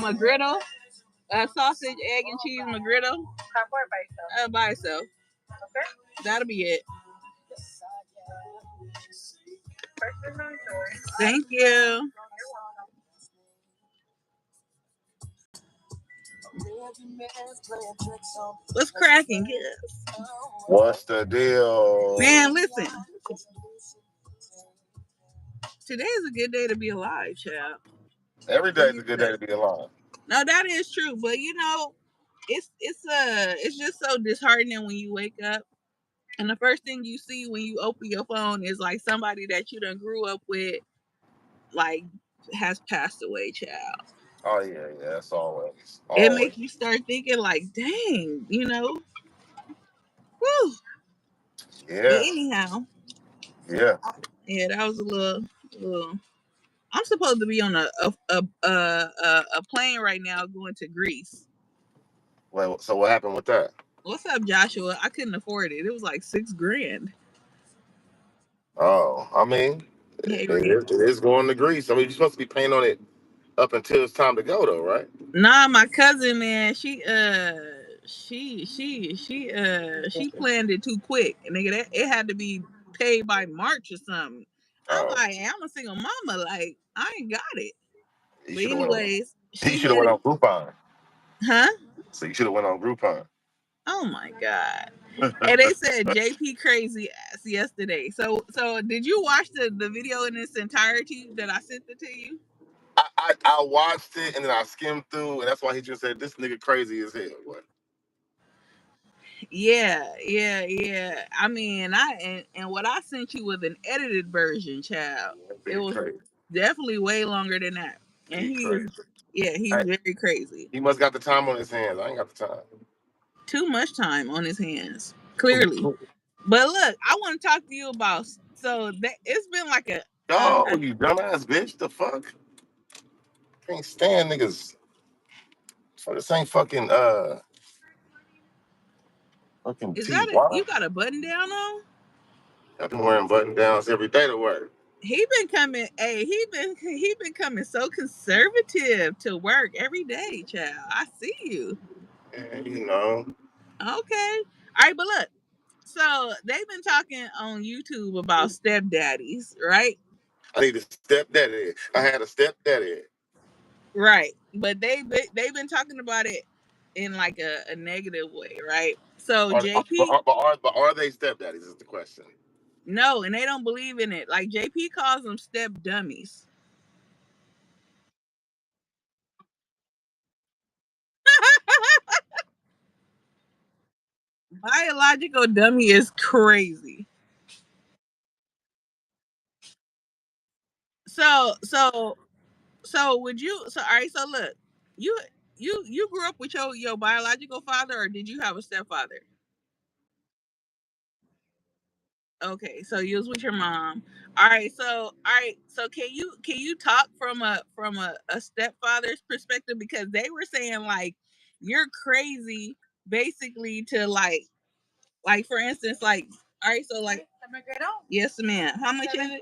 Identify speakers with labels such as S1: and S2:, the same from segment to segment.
S1: McGriddle, sausage, egg, and cheese McGriddle. By itself. Okay. That'll be it. Thank you. What's cracking, kids?
S2: What's the deal?
S1: Man, listen. Today is a good day to be alive, child.
S2: Every day is a good day to be alive.
S1: No, that is true, but it's just so disheartening when you wake up and the first thing you see when you open your phone is like somebody that you done grew up with, like, has passed away, child.
S2: Oh yeah, that's always.
S1: It makes you start thinking like, dang, whew.
S2: Yeah.
S1: But anyhow.
S2: Yeah.
S1: Yeah, that was a little. I'm supposed to be on a plane right now going to Greece.
S2: Well, so what happened with that?
S1: What's up, Joshua? I couldn't afford it. It was like $6,000.
S2: Oh, I mean,
S1: Hey,
S2: it is going to Greece. I mean, you're supposed to be paying on it up until it's time to go, though, right?
S1: Nah, my cousin, man, she planned it too quick, and nigga, it had to be paid by March or something. I'm like, I'm a single mama, like I ain't got it. But anyways,
S2: you should have went on Groupon.
S1: Huh?
S2: So you should have went on Groupon.
S1: Oh my god! And they said JP crazy ass yesterday. So did you watch the video in its entirety that I sent it to you?
S2: I watched it and then I skimmed through, and that's why he just said this nigga crazy as hell. What?
S1: Yeah. I mean, and what I sent you was an edited version, child. It was definitely way longer than that. And he's very crazy.
S2: He must got the time on his hands. I ain't got the time.
S1: Too much time on his hands, clearly. But look, I want to talk to you about. So it's been like a.
S2: Oh, you dumbass bitch! The fuck? Can't stand niggas. So this ain't fucking fucking.
S1: Is that you got a button down on?
S2: I've been wearing button downs every day to work.
S1: He been coming. Hey, he been coming so conservative to work every day, child. I see you.
S2: Yeah, you know.
S1: Okay. All right, but look. So they've been talking on YouTube about stepdaddies, right?
S2: I need a stepdaddy. I had a stepdaddy.
S1: Right, but they've been talking about it in like a negative way, right? So JP,
S2: but are they stepdaddies? Is the question.
S1: No, and they don't believe in it. Like JP calls them step dummies. Biological dummy is crazy. So would you? So all right. So look, you you grew up with your biological father, or did you have a stepfather? Okay, so you was with your mom. So can you talk from a stepfather's perspective, because they were saying like you're crazy basically to like for instance, like, all right, so like, yes ma'am, how much is it?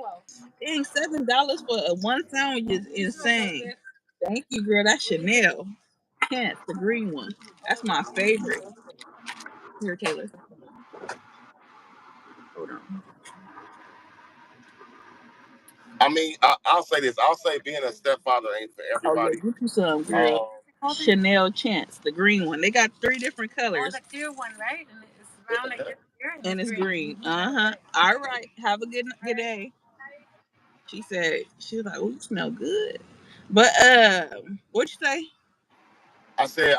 S1: Dang, $7 for one sandwich is insane. Thank you, girl. That's Chanel. Kent, the green one. That's my favorite. Here, Taylor. Hold on.
S2: I mean, I'll say this. I'll say being a stepfather ain't for everybody.
S1: Oh yeah, get you some, girl. Chanel Chance, the green one. They got 3 different colors.
S3: Oh, the clear one, right? And it's round like this here,
S1: and it's green. Uh-huh. All right. Have a good day. She was like, "Oh, you smell good." But what'd you say?
S2: I said,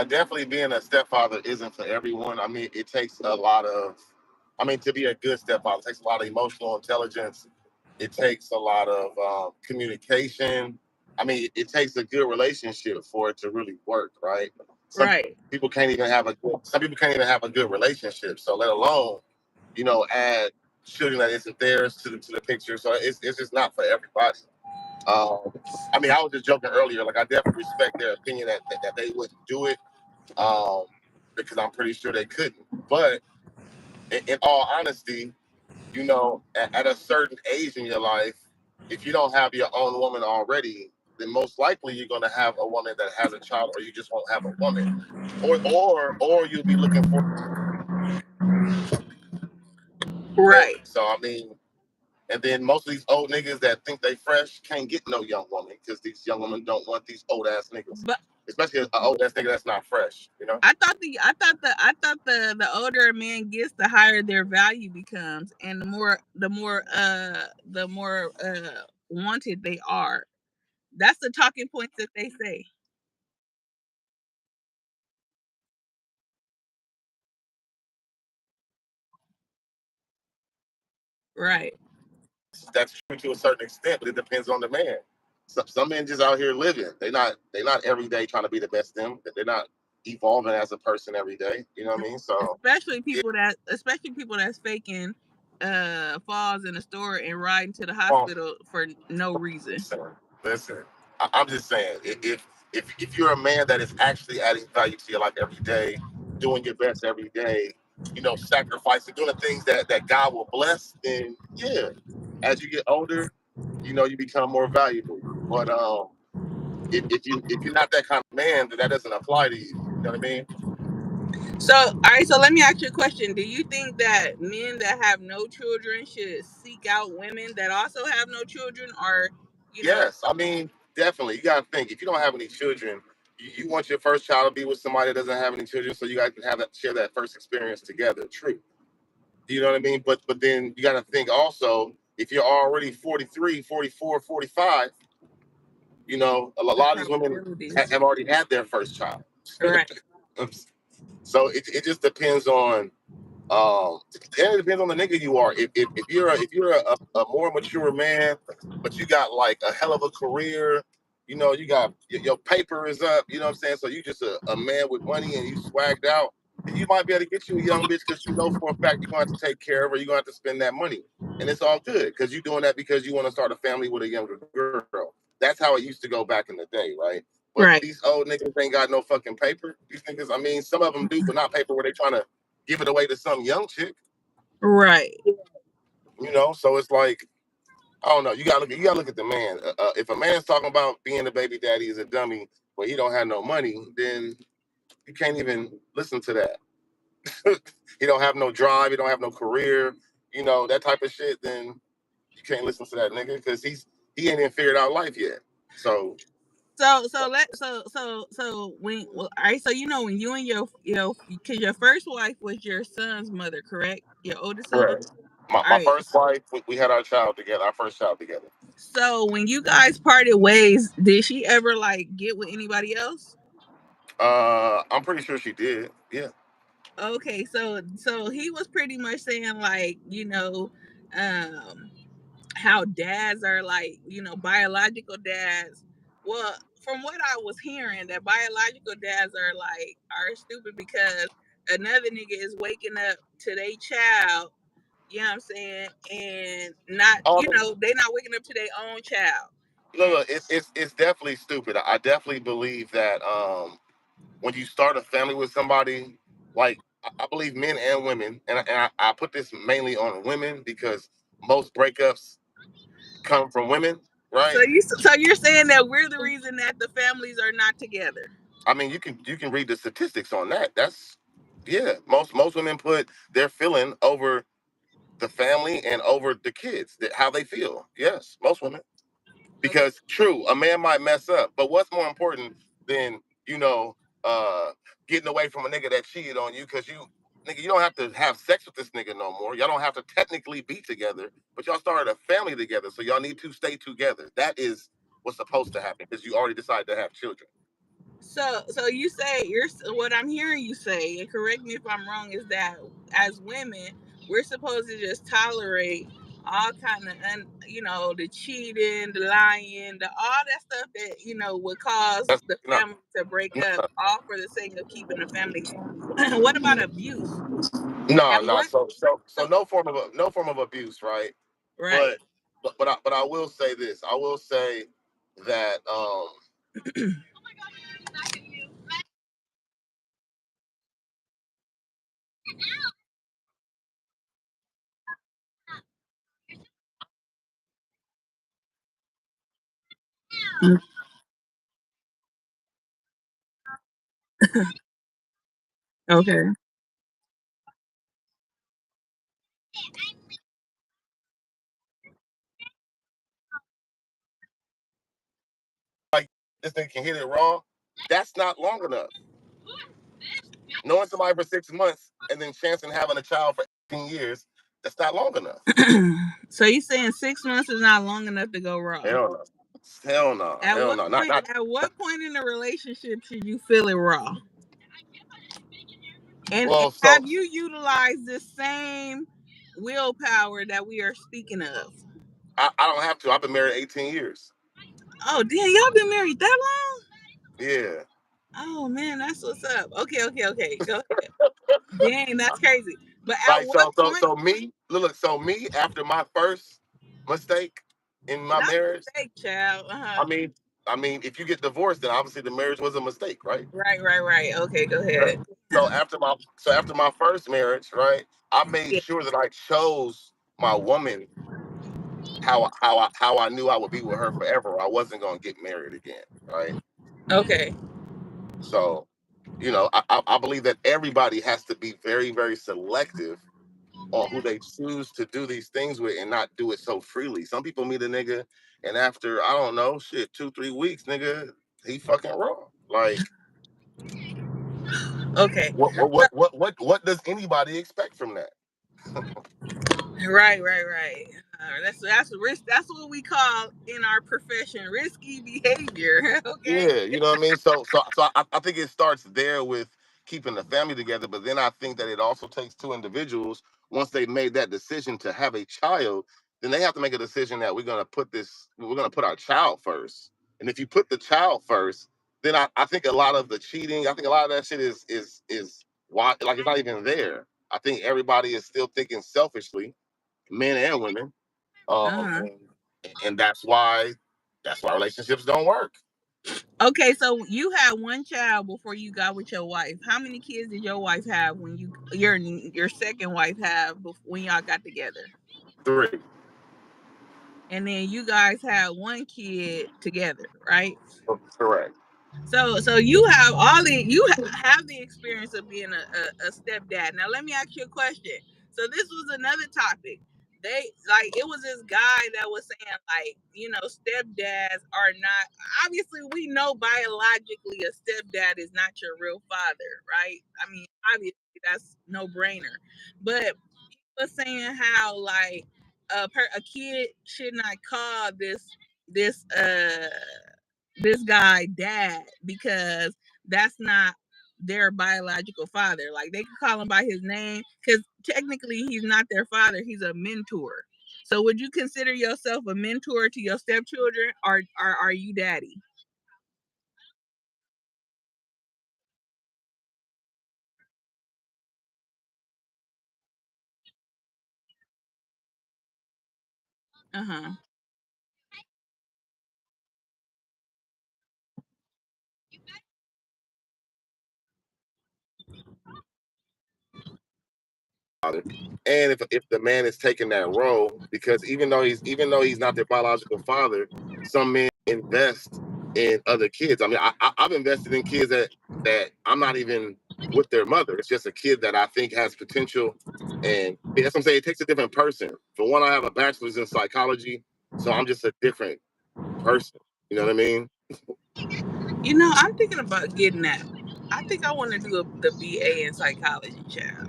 S2: definitely being a stepfather isn't for everyone. I mean, it takes a lot of, I mean, to be a good stepfather, it takes a lot of emotional intelligence. It takes a lot of communication. I mean, it takes a good relationship for it to really work, right? Some people can't even have a good relationship. So let alone, add children that isn't theirs to the picture. So it's just not for everybody. I mean, I was just joking earlier. Like, I definitely respect their opinion that they wouldn't do it, because I'm pretty sure they couldn't. But in all honesty, at a certain age in your life, if you don't have your own woman already, then most likely you're going to have a woman that has a child, or you just won't have a woman, or you'll be looking for.
S1: Right.
S2: So I mean, and then most of these old niggas that think they fresh can't get no young woman because these young women don't want these old ass niggas,
S1: But
S2: especially an old ass nigga that's not fresh. You know.
S1: I thought the older a man gets, the higher their value becomes, and the more wanted they are. That's the talking points that they say. Right.
S2: That's true to a certain extent, but it depends on the man. Some men just out here living. They not every day trying to be the best them. They're not evolving as a person every day. You know what I mean? So yeah,
S1: Especially people that's faking falls in the store and riding to the
S2: well,
S1: hospital for no reason.
S2: listen, listen. I'm just saying, if you're a man that is actually adding value to your life every day, doing your best every day, sacrificing, doing the things that God will bless, then yeah, as you get older, you become more valuable. But if you're not that kind of man, then that doesn't apply to you. You know what I mean?
S1: So, all right. So, let me ask you a question. Do you think that men that have no children should seek out women that also have no children, or you know?
S2: Yes, I mean definitely. You gotta think if you don't have any children, you want your first child to be with somebody that doesn't have any children, so you guys can have that share that first experience together. True. You know what I mean? But then you gotta think also if you're already 43, 44, 45,
S1: The
S2: lot of these women
S1: probabilities.
S2: have already had their first child.
S1: Right.
S2: So it just depends on and it depends on the nigga you are. If you're a more mature man, but you got like a hell of a career, you got your paper is up. You know what I'm saying? So you just a man with money and you swagged out, then you might be able to get you a young bitch because you know for a fact you're gonna have to take care of her. You're gonna have to spend that money, and it's all good because you're doing that because you want to start a family with a younger girl. That's how it used to go back in the day, right? But
S1: Right.
S2: these old niggas ain't got no fucking paper. These niggas, I mean, some of them do, but not paper where they trying to give it away to some young chick.
S1: Right.
S2: So it's like I don't know. You gotta look at the man. If a man's talking about being a baby daddy is a dummy, but he don't have no money, then you can't even listen to that. He don't have no drive. He don't have no career. That type of shit. Then you can't listen to that nigga because he ain't even figured out life yet. So
S1: So when all right, so when you and because your first wife was your son's mother, correct? Your oldest son.
S2: correct. My,
S1: All
S2: my
S1: right.
S2: first wife, we had our child together. Our first child together.
S1: So when you guys parted ways, did she ever like get with anybody else?
S2: I'm pretty sure she did. Yeah.
S1: Okay, so he was pretty much saying like, um how dads are like, biological dads. Well, from what I was hearing, that biological dads are stupid because another nigga is waking up to their child, you know what I'm saying, and not,
S2: Oh, I mean,
S1: they not waking up to their own child. And
S2: look, it's definitely stupid. I definitely believe that when you start a family with somebody, like I believe men and women, and I put this mainly on women because most breakups come from women, right?
S1: so you're saying that we're the reason that the families are not together.
S2: I mean, you can read the statistics on that. That's yeah. Most women put their feeling over the family and over the kids, how they feel. Yes, most women.
S1: Okay.
S2: Because true, a man might mess up, but what's more important than uh getting away from a nigga that cheated on you? Because you don't have to have sex with this nigga no more. Y'all don't have to technically be together, but y'all started a family together, so y'all need to stay together. That is what's supposed to happen because you already decided to have children.
S1: So you say what I'm hearing you say, and correct me if I'm wrong, is that as women we're supposed to just tolerate all kind of the cheating, the lying, the all that stuff that would cause
S2: That's
S1: the
S2: no,
S1: family to break up,
S2: no,
S1: all for the sake of keeping the family. What about abuse?
S2: no,
S1: At
S2: no.
S1: what?
S2: So no form of abuse, right?
S1: Right.
S2: But but I will say this. I will say that
S1: Okay.
S2: Like this thing can hit it wrong. That's not long enough. Knowing somebody for 6 months and then chancing having a child for 18 years, that's not long enough.
S1: So you saying 6 months is not long enough to go raw?
S2: Hell no. Hell no.
S1: At
S2: Hell
S1: what
S2: no.
S1: point? At what point in the relationship should you feel it raw? And
S2: well, so
S1: have you utilized this same willpower that we are speaking of?
S2: I don't have to. I've been married 18 years.
S1: Oh, damn, y'all been married that long?
S2: Yeah.
S1: Oh man, that's what's up. Okay, okay, okay. Go ahead. Dang, that's crazy. But at
S2: Like
S1: what point?
S2: so me, look, so me after my first mistake in my
S1: Not
S2: marriage,
S1: mistake, child.
S2: I mean, if you get divorced, then obviously the marriage was a mistake, right?
S1: Right, right, right. Okay, go
S2: Right.
S1: ahead.
S2: So after my first marriage, right, I made
S1: Yeah.
S2: sure that I chose my woman how I knew I would be with her forever. I wasn't gonna get married again, right?
S1: Okay.
S2: So, I believe that everybody has to be very, very selective on who they choose to do these things with and not do it so freely. Some people meet a nigga and after, I don't know, shit, 2, 3 weeks, nigga, he fucking wrong. Like,
S1: Okay.
S2: what does anybody expect from that?
S1: Right, right, right. That's risk. That's what we call in our profession risky behavior. Okay.
S2: Yeah, you know what I mean. So I think it starts there with keeping the family together, but then I think that it also takes two individuals once they've made that decision to have a child, then they have to make a decision that we're gonna put our child first. And if you put the child first, then I think a lot of the cheating, I think a lot of that shit is why like it's not even there. I think everybody is still thinking selfishly, men and women,
S1: Uh
S2: um,
S1: huh.
S2: and that's why relationships don't work.
S1: Okay, so you had one child before you got with your wife. How many kids did your wife have when your second wife have when y'all got together?
S2: 3.
S1: And then you guys had one kid together, right?
S2: Correct.
S1: So you have have the experience of being a stepdad. Now let me ask you a question. So this was another topic. They like it was this guy that was saying like stepdads are not obviously we know biologically a stepdad is not your real father, right? I mean obviously that's no brainer, but he was saying how like a kid should not call this this guy dad because that's not their biological father. Like they can call him by his name because technically he's not their father. He's a mentor. So would you consider yourself a mentor to your stepchildren, or are you daddy? Uh huh.
S2: Father. And if the man is taking that role, because even though he's not their biological father, some men invest in other kids. I mean, I've invested in kids that I'm not even with their mother. It's just a kid that I think has potential, and that's what I'm saying. It takes a different person. For one, I have a bachelor's in psychology, so I'm just a different person. You know what I mean?
S1: I'm thinking about getting that. I think I want to do the BA in psychology, child.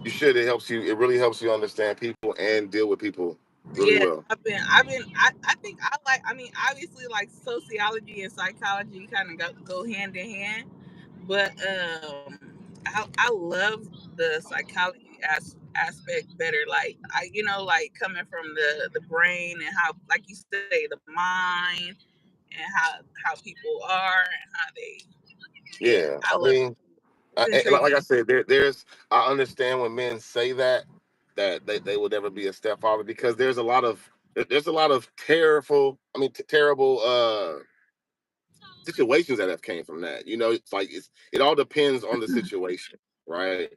S2: You should. It helps you. It really helps you understand people and deal with people really
S1: Yeah,
S2: well.
S1: I think I like, I mean, obviously, like sociology and psychology kind of go hand in hand, but I love the psychology aspect better. Like, like coming from the brain and how, like you say, the mind and how people are and how they, yeah,
S2: Yeah,
S1: I
S2: I
S1: love it.
S2: mean,
S1: It's
S2: like I
S1: intriguing.
S2: said, there's I understand when men say that they would never be a stepfather because there's a lot of terrible situations that have came from that. It's like it all depends on the situation, right?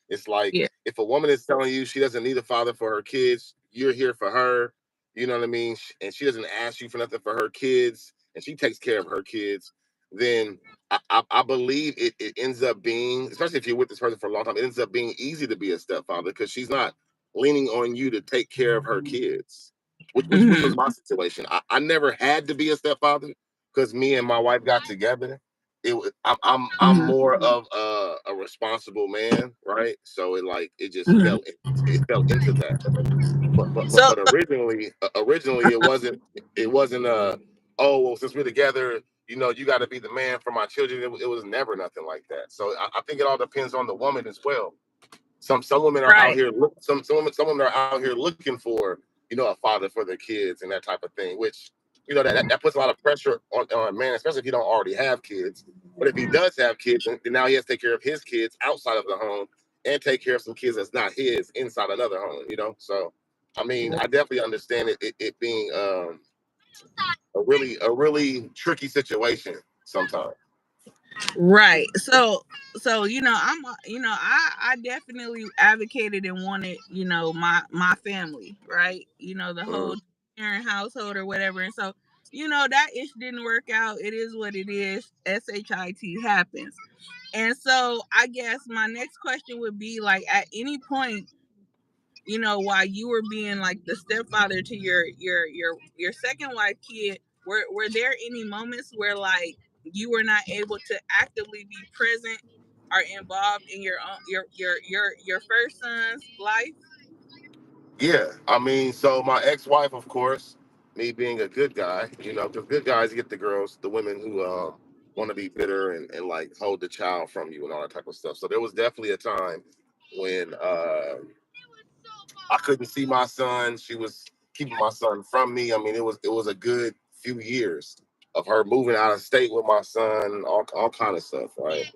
S2: It's like
S1: Yeah.
S2: if a woman is telling you she doesn't need a father for her kids, you're here for her. You know what I mean? And she doesn't ask you for nothing for her kids, and she takes care of her kids. Then I believe it ends up being, especially if you're with this person for a long time, it ends up being easy to be a stepfather because she's not leaning on you to take care of her kids, which
S1: Hmm.
S2: was my situation. I never had to be a stepfather because me and my wife got together. I'm
S1: Hmm.
S2: more of a responsible man, right? So it just
S1: Hmm.
S2: fell into that.
S1: So
S2: But originally it wasn't oh well, since we're together, you got to be the man for my children. It was never nothing like that. So I think it all depends on the woman as well. Some women are out
S1: right,
S2: here some women are out here looking for a father for their kids and that type of thing, which that puts a lot of pressure on a man, especially if he don't already have kids. But if he does have kids, then now he has to take care of his kids outside of the home and take care of some kids that's not his inside another home. So I mean, I definitely understand it being a really tricky situation sometimes.
S1: right. So I definitely advocated and wanted my family, right? The
S2: Mm.
S1: whole parent household or whatever, and so that ish didn't work out. It is what it is. Shit happens. And so I guess my next question would be like, at any point, while you were being like the stepfather to your second wife kid, were there any moments where like you were not able to actively be present or involved in your own your first son's life?
S2: Yeah, I mean, so my ex-wife, of course, me being a good guy, because good guys get the girls, the women who want to be bitter and like hold the child from you and all that type of stuff. So there was definitely a time when I couldn't see my son. She was keeping my son from me. I mean, it was a good few years of her moving out of state with my son, all kind of stuff, right?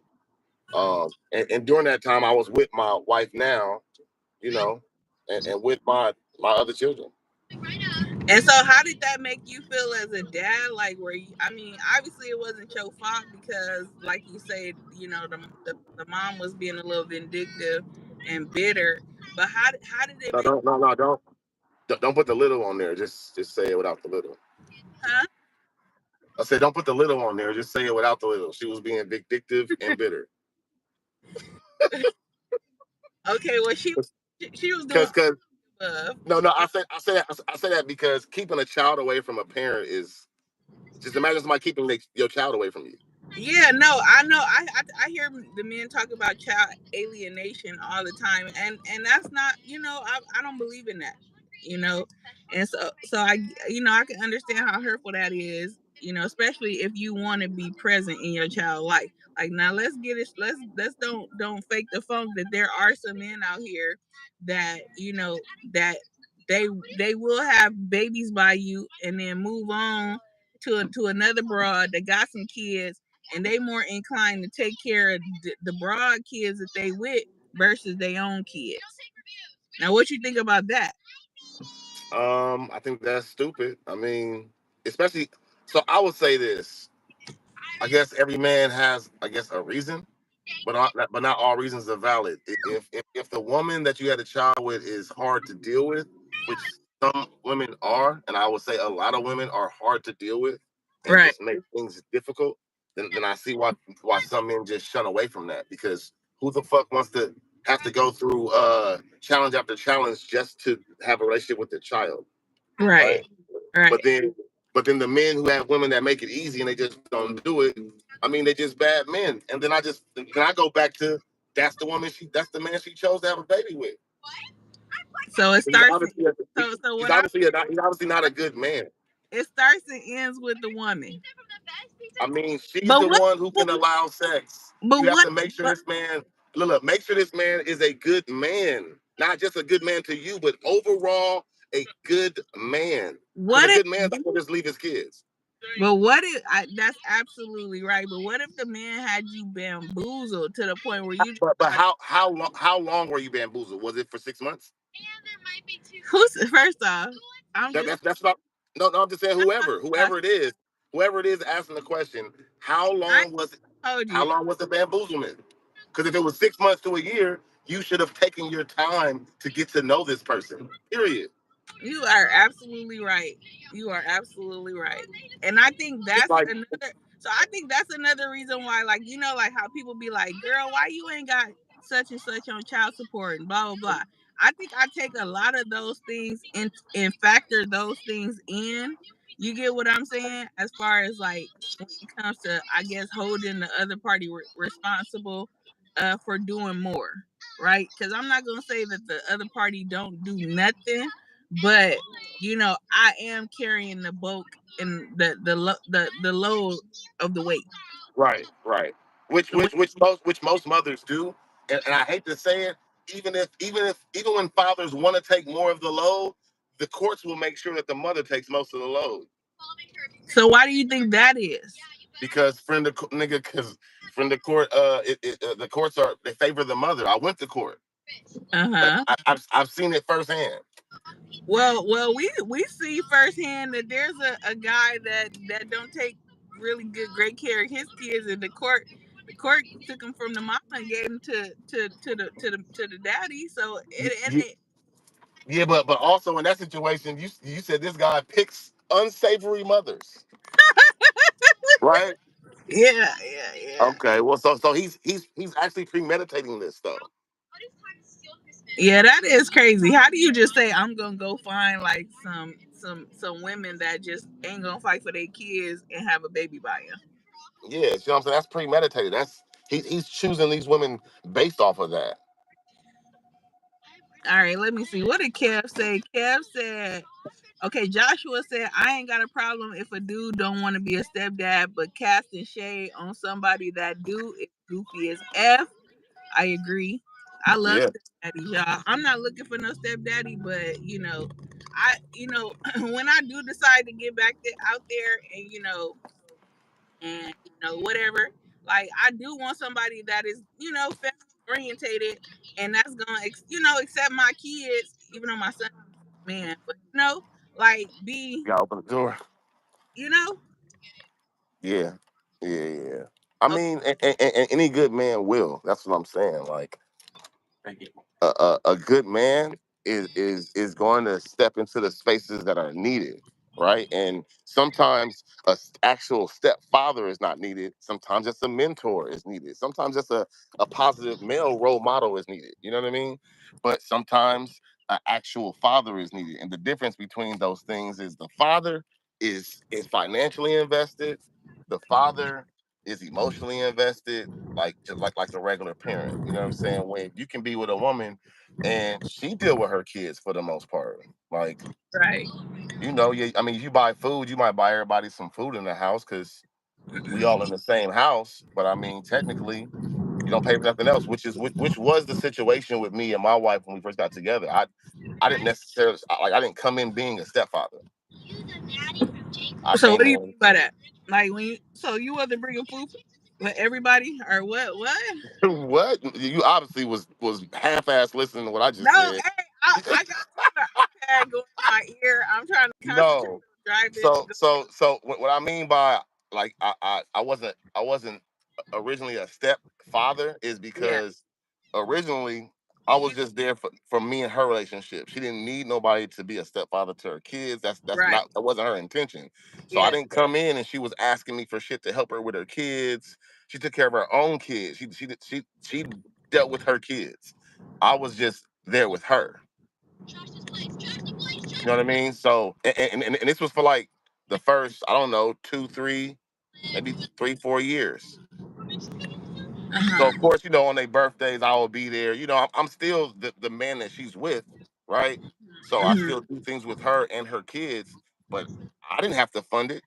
S2: And during that time, I was with my wife now, you know, and with my other children.
S1: And so, how did that make you feel as a dad? Like, where you, I mean, obviously it wasn't your fault because, like you said, the mom was being a little vindictive and bitter. But how did it
S2: No,
S1: make?
S2: don't, no, no, don't put the little on there. Just say it without the little.
S1: Huh?
S2: I said, don't put the little on there. Just say it without the little. She was being vindictive and bitter.
S1: Okay, well she was doing
S2: Because
S1: love.
S2: no, I say that because keeping a child away from a parent is just imagine somebody keeping your child away from you.
S1: Yeah, no, I know. I hear the men talk about child alienation all the time, and that's not. I don't believe in that. You know, and so I can understand how hurtful that is. Especially if you want to be present in your child life. Like now, let's get it. Let's don't fake the funk that there are some men out here that that they they will have babies by you and then move on to another broad that got some kids and they more inclined to take care of the broad kids that they with versus their own kids. Now, what you think about that?
S2: I think that's stupid. I mean, especially so I would say this. I guess every man has, I guess, a reason, but not all reasons are valid. If the woman that you had a child with is hard to deal with, which some women are, and I would say a lot of women are hard to deal with, and
S1: Right,
S2: just make things difficult, then I see why some men just shun away from that because who the fuck wants to have to go through challenge after challenge just to have a relationship with their child,
S1: right,
S2: right?
S1: right.
S2: But then, but then the men who have women that make it easy and they just don't do it. I mean, they just bad men. And then I go back to that's the man she chose to have a baby with.
S1: So it
S2: He's
S1: starts.
S2: obviously
S1: So
S2: he's
S1: what I
S2: obviously not a good man.
S1: it starts and ends with the woman.
S2: I mean, she's
S1: But
S2: the
S1: what?
S2: one who can allow sex.
S1: But
S2: You have
S1: what?
S2: to make sure
S1: But
S2: this man make sure this man is a good man, not just a good man to you, but overall a good man. Because
S1: what
S2: a
S1: if?
S2: good man doesn't just leave his kids.
S1: But what if? That's absolutely right. But what if the man had you bamboozled to the point where you just
S2: But
S1: thought,
S2: how long were you bamboozled? Was it for 6 months?
S1: who's first off? I'm
S2: That,
S1: just.
S2: that's not. No, I'm just saying whoever it is asking the question. How
S1: I
S2: long was it?
S1: told
S2: How
S1: you.
S2: long was the bamboozlement? Because if it was 6 months to a year, you should have taken your time to get to know this person. Period.
S1: You are absolutely right. You are absolutely right. And I think
S2: It's
S1: that's
S2: like
S1: another. So I think that's another reason why, like, like how people be like, girl, why you ain't got such and such on child support and blah blah blah. I think I take a lot of those things and factor those things in. You get what I'm saying? As far as like when it comes to, I guess, holding the other party responsible for doing more, right? Because I'm not gonna say that the other party don't do nothing, but I am carrying the bulk and the load of the weight.
S2: Right, right. Which
S1: The
S2: which
S1: weight.
S2: which most mothers do, and I hate to say it, even when fathers want to take more of the load, the courts will make sure that the mother takes most of the load
S1: So why do you think that is?
S2: because because friend of court, the courts they favor the mother. I went to court.
S1: Uh
S2: Like,
S1: huh.
S2: I've seen it firsthand.
S1: Well, we see firsthand that there's a guy that don't take really great care of his kids, and the court took him from the mama and gave him to the daddy. So
S2: Yeah, but also in that situation, you said this guy picks unsavory mothers, right?
S1: yeah.
S2: Okay, well, so he's actually premeditating this though.
S1: Yeah, that is crazy. How do you just say I'm gonna go find like some women that just ain't gonna fight for their kids and have a baby by him?
S2: Yeah, you know what I'm saying? That's premeditated. He's choosing these women based off of that.
S1: All right, let me see. What did Kev say? Kev said, okay, Joshua said, I ain't got a problem if a dude don't want to be a stepdad, but casting shade on somebody that do is goofy as F. I agree. I love
S2: Yeah,
S1: stepdaddies, y'all. I'm not looking for no stepdaddy, but when I do decide to get back out there and whatever, like I do want somebody that is family orientated and that's gonna accept my kids, even though my son man, but like be
S2: gotta open the door.
S1: you know
S2: Yeah, yeah. I
S1: okay,
S2: mean, and any good man will. That's what I'm saying. Like, a good man is going to step into the spaces that are needed, right? And sometimes actual stepfather is not needed. Sometimes just a mentor is needed. Sometimes just a positive male role model is needed. You know what I mean? But sometimes an actual father is needed. And the difference between those things is the father is financially invested. The father is emotionally invested, like just like a regular parent. You know what I'm saying? When you can be with a woman and she deal with her kids for the most part. Like,
S1: right,
S2: yeah, I mean, you buy food, you might buy everybody some food in the house because we all in the same house. But I mean, technically, you don't pay for nothing else, which was the situation with me and my wife when we first got together. I didn't necessarily I didn't come in being a stepfather. I
S1: so what
S2: came
S1: do you
S2: in.
S1: mean by that? Like you wasn't bringing food for everybody or what?
S2: What? You obviously was half-ass listening to what I
S1: No,
S2: just said.
S1: hey, I got the iPad going in my ear. I'm trying to concentrate
S2: No.
S1: on driving.
S2: So what I mean by like I wasn't originally a stepfather is
S1: Yeah,
S2: because originally I was just there for me and her relationship. She didn't need nobody to be a stepfather to her kids.
S1: right.
S2: That wasn't her intention. So I
S1: Yeah.
S2: didn't come in and she was asking me for shit to help her with her kids. She took care of her own kids. She dealt with her kids. I was just there with her. You know what I mean? So, and this was for like the first, I don't know, 2, 3, maybe 3, 4 years. So, of
S1: Uh-huh.
S2: course, on their birthdays, I will be there. I'm still the man that she's with, right? So I
S1: Mhm.
S2: still do things with her and her kids, but I didn't have to fund it.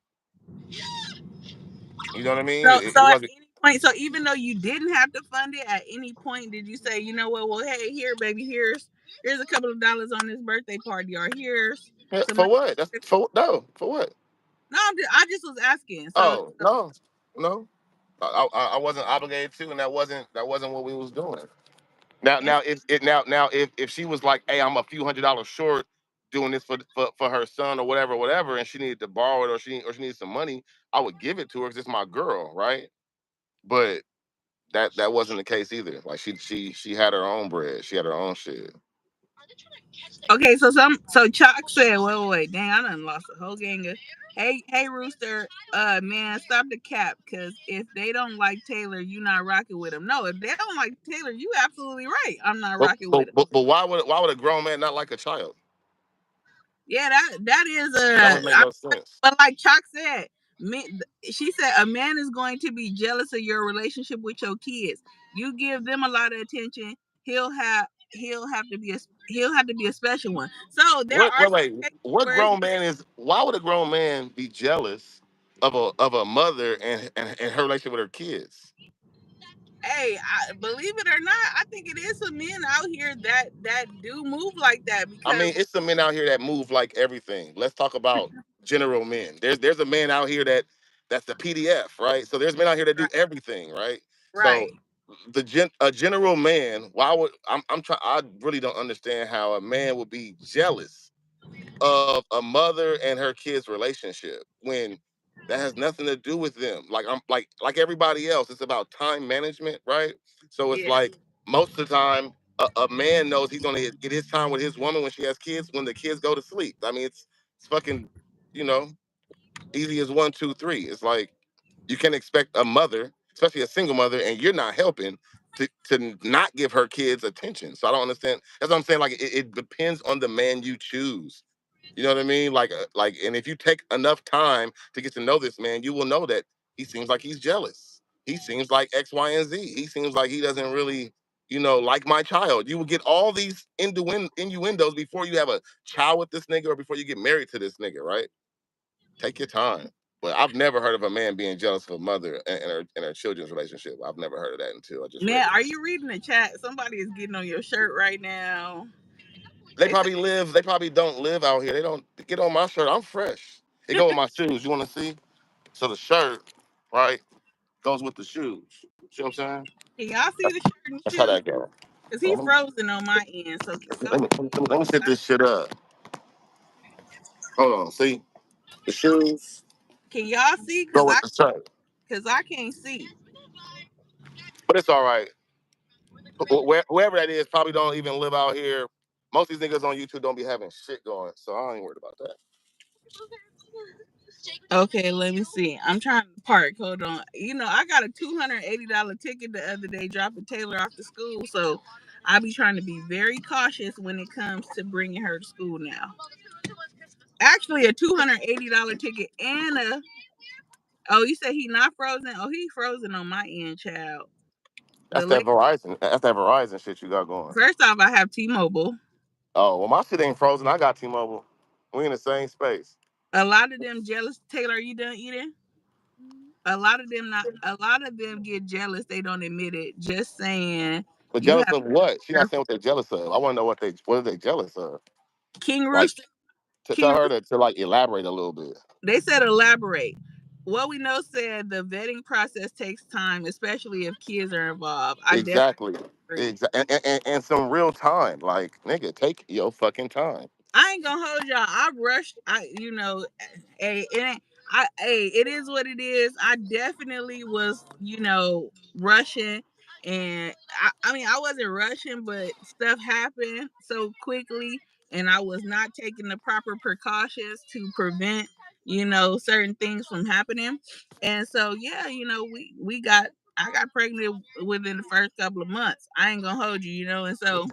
S2: You know what I mean?
S1: So
S2: It
S1: at
S2: wasn't.
S1: any point, so even though you didn't have to fund it, at any point did you say, you know what? Well, hey, here, baby, here's a couple of dollars on this birthday party, or here's some
S2: For
S1: money.
S2: what? That's for no, for what?
S1: No, I just was asking.
S2: Oh, no, no. I wasn't obligated to, and that wasn't what we was doing. Now if she was like, hey, I'm a few $100s short doing this for her son or whatever, and she needed to borrow it or she needed some money, I would give it to her because it's my girl, right? But that wasn't the case either. Like she had her own bread, she had her own shit.
S1: Okay, so Chalk said, wait, dang, I done lost a whole gang of. Hey, Rooster, man, stop the cap, cause if they don't like Taylor, you not rocking with him. No, if they don't like Taylor, you absolutely right. I'm not rocking with him.
S2: But why would a grown man not like a child?
S1: Yeah, that is
S2: That would make no sense.
S1: but like Chalk said, she said a man is going to be jealous of your relationship with your kids. You give them a lot of attention, he'll have to be a special one. So there
S2: What
S1: are
S2: wait,
S1: some
S2: wait,
S1: cases
S2: what
S1: where it's
S2: grown man is? Why would a grown man be jealous of a mother and her relationship with her kids?
S1: hey, believe it or not, I think it is some men out here that do move like that
S2: I
S1: because
S2: mean, it's some men out here that move like everything. Let's talk about general men. There's a man out here that's the PDF, right? So there's men out here that do
S1: right,
S2: everything, right? So
S1: right.
S2: a general man, why would I'm trying? I really don't understand how a man would be jealous of a mother and her kids relationship when that has nothing to do with them. Like I'm like everybody else, it's about time management, right? So it's
S1: Yeah,
S2: like most of the time a man knows he's gonna get his time with his woman when she has kids when the kids go to sleep. I mean it's fucking, you know, easy as one, two, three. It's like you can expect a mother, especially a single mother, and you're not helping to not give her kids attention. So I don't understand. That's what I'm saying. Like it depends on the man you choose. You know what I mean? And if you take enough time to get to know this man, you will know that he seems like he's jealous. He seems like X, Y, and Z. He seems like he doesn't really, like my child. You will get all these innuendos before you have a child with this nigga or before you get married to this nigga, right? Take your time. But I've never heard of a man being jealous of a mother and her children's relationship. I've never heard of that until I just read
S1: man, are
S2: this.
S1: you reading the chat? Somebody is getting on your shirt right now.
S2: They
S1: They said,
S2: probably live. They probably don't live out here. They don't get on my shirt. I'm fresh. It go with my shoes. You want to see? So the shirt, right, goes with the shoes. See what I'm saying?
S1: can y'all see the shirt and
S2: That's how
S1: shoes?
S2: that goes.
S1: Cause he
S2: Let me,
S1: frozen on my end. So can
S2: let me, let me set this shit up. Hold on. See the shoes
S1: y'all see?
S2: go with the shirt,
S1: Cause I can't see.
S2: but it's all right. Whoever that is probably don't even live out here. Most of these niggas on YouTube don't be having shit going, so I ain't worried about that.
S1: Okay, let me see. I'm trying to park. Hold on. I got a $280 ticket the other day dropping Taylor off to school, so I be trying to be very cautious when it comes to bringing her to school now. Actually, a $280 ticket and a. Oh, you said he not frozen? Oh, he frozen on my end, child. The
S2: That's that
S1: late.
S2: Verizon. That's that Verizon shit you got going.
S1: First off, I have T-Mobile.
S2: Oh well, my shit ain't frozen. I got T-Mobile. We in the same space.
S1: A lot of them jealous. Taylor, are you done eating? A lot of them get jealous. They don't admit it. Just saying,
S2: But
S1: you
S2: jealous
S1: have
S2: of what? She not
S1: careful.
S2: saying what they're jealous of. I want to know what are they jealous of.
S1: King
S2: Like
S1: Rooster.
S2: to
S1: King
S2: tell her
S1: Rooster.
S2: to like elaborate a little bit.
S1: They said elaborate. What we know said the vetting process takes time, especially if kids are involved. I definitely
S2: Exactly.
S1: agree.
S2: Exactly. And some real time. Like nigga, take your fucking time.
S1: I ain't gonna hold y'all. I rushed. Hey, it is what it is. I definitely was, rushing, and I mean, I wasn't rushing, but stuff happened so quickly, and I was not taking the proper precautions to prevent, certain things from happening, and so yeah, we got. I got pregnant within the first couple of months. I ain't gonna hold you, and so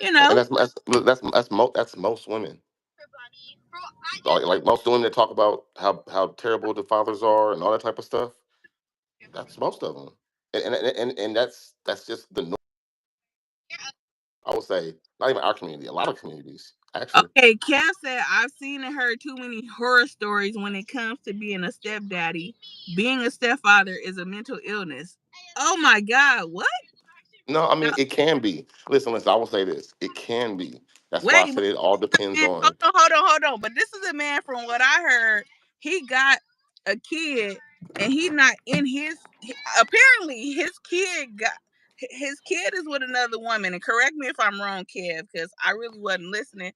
S1: you
S2: And
S1: know.
S2: that's most women. Like most women that talk about how terrible the fathers are and all that type of stuff. That's most of them. And that's just the norm. I would say not even our community. A lot of communities actually.
S1: Okay, Kev said I've seen and heard too many horror stories when it comes to being a stepdaddy. Being a stepfather is a mental illness. Oh my God, what?
S2: No, I
S1: No,
S2: mean it can be. Listen. I will say this: it can be. That's why I
S1: wait,
S2: said it all depends
S1: man,
S2: on.
S1: hold on. But this is a man from what I heard. He got a kid, and he not in apparently his kid is with another woman. And correct me if I'm wrong, Kev, because I really wasn't listening.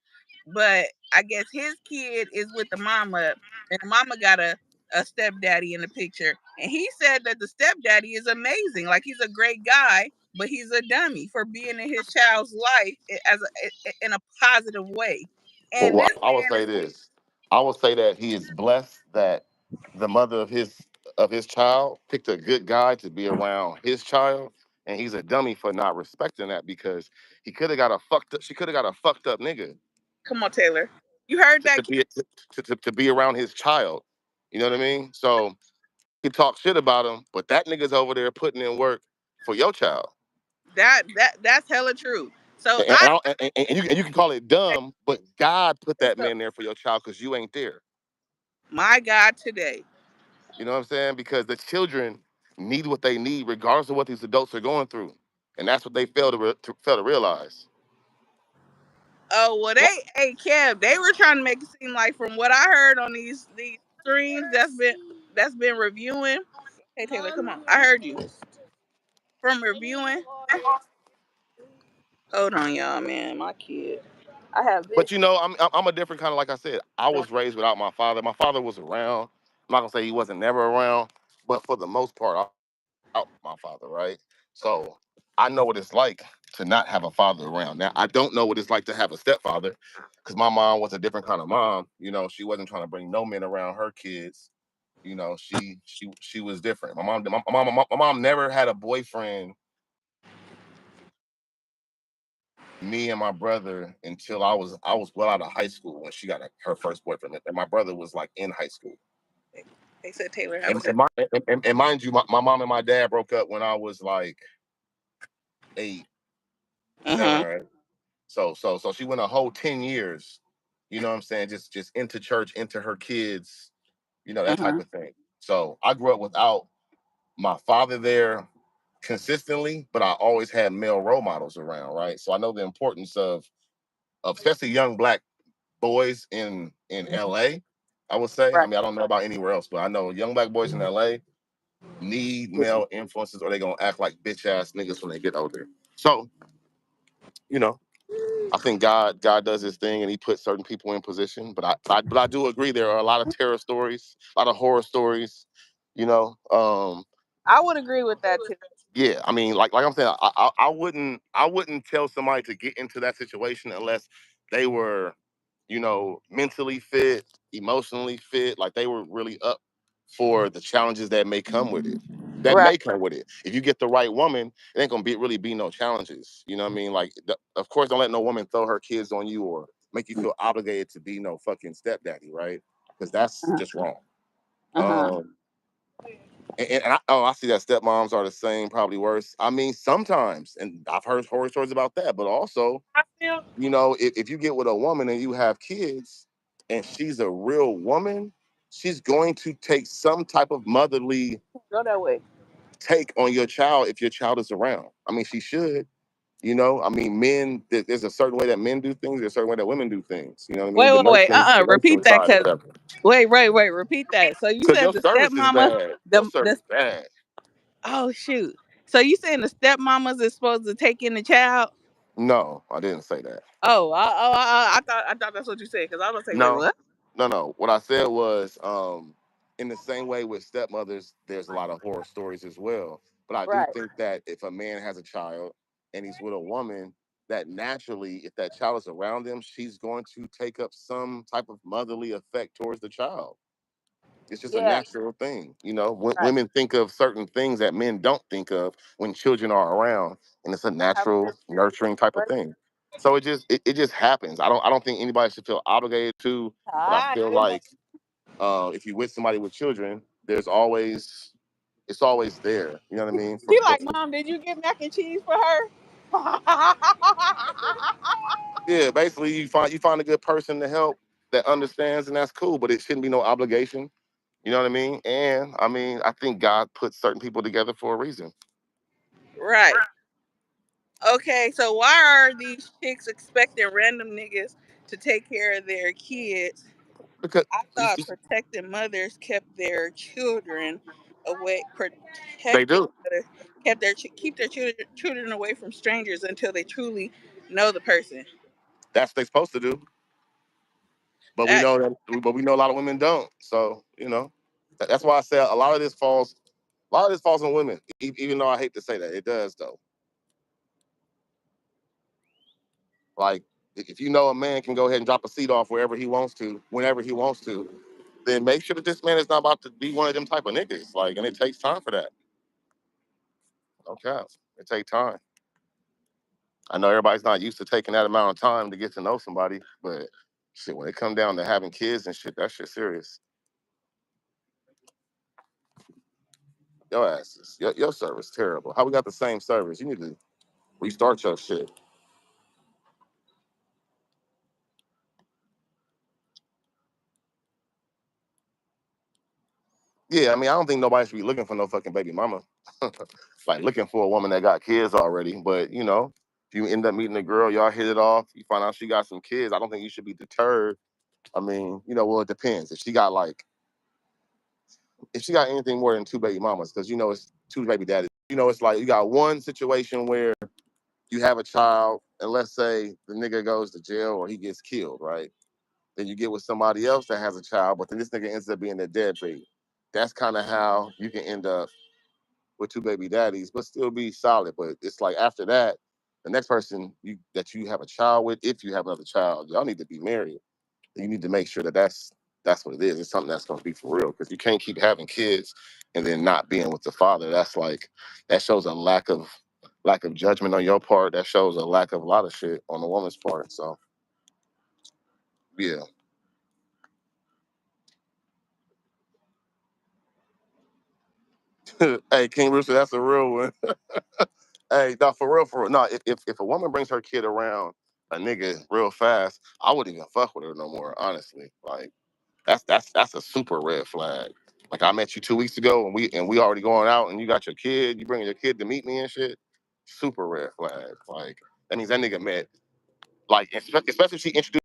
S1: But I guess his kid is with the mama, and the mama got a stepdaddy in the picture. And he said that the stepdaddy is amazing, like he's a great guy. but he's a dummy for being in his child's life in a positive way. And
S2: Well,
S1: this
S2: I would
S1: man
S2: say
S1: is
S2: this. I would say that he is blessed that the mother of his child picked a good guy to be around his child, and he's a dummy for not respecting that because he could have got a fucked up. She could have got a fucked up nigga
S1: come on, Taylor. You heard
S2: to,
S1: that
S2: to
S1: kid?
S2: be to be around his child. You know what I mean? So he talk shit about him, but that nigga's over there putting in work for your child.
S1: That's hella true. So
S2: And,
S1: I
S2: and you can call it dumb, but God put
S1: it's
S2: that
S1: the
S2: man there for your child because you ain't there.
S1: my God today.
S2: You know what I'm saying? Because the children need what they need, regardless of what these adults are going through, and that's what they fail to realize.
S1: Oh well,
S2: Well,
S1: hey Kev, they were trying to make it seem like from what I heard on these streams that's been reviewing. Hey Taylor, come on, I heard you from reviewing. Hold on, y'all, man, my kid. I have this.
S2: but you know, I'm a different kind of like I said. I was raised without my father. My father was around. I'm not gonna say he wasn't never around, but for the most part, out my father, right? So I know what it's like to not have a father around. Now I don't know what it's like to have a stepfather, because my mom was a different kind of mom. You know, she wasn't trying to bring no men around her kids. You know, she was different. My mom never had a boyfriend. Me and my brother until I was well out of high school when she got her first boyfriend, and my brother was like in high school.
S1: They said Taylor have a set.
S2: And mind you, my mom and my dad broke up when I was like 8,
S1: Uh
S2: 7,
S1: huh.
S2: or 8. So she went a whole 10 years. You know what I'm saying? Just into church, into her kids,
S1: Uh
S2: that type
S1: huh.
S2: of thing. So I grew up without my father there consistently, but I always had male role models around, right? So I know the importance of especially young black boys in LA, I would say. I
S1: Right.
S2: mean, I don't know about anywhere else, but I know young black boys in LA need male influences or they're gonna act like bitch ass niggas when they get older. So, you know, I think God does his thing and he puts certain people in position. But I do agree there are a lot of terror stories, a lot of horror stories, you know.
S1: I would agree with that too.
S2: Yeah, I mean, like I'm saying, I wouldn't tell somebody to get into that situation unless they were, mentally fit, emotionally fit, like they were really up for the challenges that may come with it. That
S1: Right.
S2: may come with it. If you get the right woman, it ain't gonna really be no challenges. You know what I mean? Like, of course, don't let no woman throw her kids on you or make you feel obligated to be no fucking stepdaddy, right? Because that's just wrong.
S1: Uh huh.
S2: Um, I see that stepmoms are the same, probably worse. I mean, sometimes, and I've heard horror stories about that, but also, if you get with a woman and you have kids and she's a real woman, she's going to take some type of motherly
S1: Go that way.
S2: take on your child if your child is around. I mean, she should. I mean, men, there's a certain way that men do things, there's a certain way that women do things. You know what I mean?
S1: Wait,
S2: The
S1: wait, wait.
S2: the
S1: Repeat
S2: nurturing
S1: that,
S2: side,
S1: cause
S2: whatever.
S1: wait. Repeat that. So you
S2: Because
S1: said
S2: your
S1: the
S2: service is
S1: stepmama,
S2: bad. Your
S1: the
S2: service is bad.
S1: oh shoot. So you saying the stepmamas is supposed to take in the child?
S2: No, I didn't say that.
S1: I thought that's what you said. Cause I was gonna say, wait,
S2: No,
S1: what?
S2: no. What I said was, in the same way with stepmothers, there's a lot of horror stories as well. But I do
S1: Right.
S2: think that if a man has a child and he's with a woman, that naturally, if that child is around them, she's going to take up some type of motherly effect towards the child. It's just a
S1: Yeah.
S2: natural thing.
S1: Right.
S2: Women think of certain things that men don't think of when children are around, and it's a
S1: Have
S2: natural,
S1: a
S2: nurturing type of
S1: good
S2: thing. So it just happens. I don't think anybody should feel obligated to, but I feel
S1: time.
S2: like if you're with somebody with children, it's always there. You know what I mean?
S1: He like, Mom, did you get mac and cheese for her?
S2: Yeah, basically you find a good person to help that understands, and that's cool. But it shouldn't be no obligation. You know what I mean? And I mean, I think God put certain people together for a reason.
S1: Right. Okay, so why are these chicks expecting random niggas to take care of their kids?
S2: Because
S1: I thought protecting mothers kept their children away.
S2: they
S1: Protecting
S2: do.
S1: mothers keep their children away from strangers until they truly know the person.
S2: That's what they're supposed to do. But we
S1: That
S2: know a lot of women don't. So that's why I say a lot of this falls on women. Even though I hate to say that, it does though. Like, if you know a man can go ahead and drop a seat off wherever he wants to, whenever he wants to, then make sure that this man is not about to be one of them type of niggas. Like, and it takes time for that. Okay, it takes time. I know everybody's not used to taking that amount of time to get to know somebody, but shit, when it come down to having kids and shit, that shit serious. Your ass is your service terrible. How we got the same service? You need to restart your shit. Yeah, I mean, I don't think nobody should be looking for no fucking baby mama. Like looking for a woman that got kids already. But if you end up meeting a girl, y'all hit it off, you find out she got some kids, I don't think you should be deterred. I mean, well, it depends. If she got anything more than two baby mamas, because it's two baby daddies. It's like you got one situation where you have a child, and let's say the nigga goes to jail or he gets killed, right? Then you get with somebody else that has a child, but then this nigga ends up being a deadbeat. That's kind of how you can end up with two baby daddies, but still be solid. But it's like after that, the next person that you have a child with, if you have another child, y'all need to be married. You need to make sure that that's what it is. It's something that's going to be for real, because you can't keep having kids and then not being with the father. That shows a lack of judgment on your part. That shows a lack of a lot of shit on the woman's part. So yeah. Hey, King Rooster, that's a real one. Hey, no, for real, for real. No, if a woman brings her kid around a nigga real fast, I wouldn't even fuck with her no more, honestly. Like that's a super red flag. Like, I met you 2 weeks ago and we already going out and you got your kid, you bringing your kid to meet me and shit. Super red flag. Like, that means that nigga met, like, especially if she introduced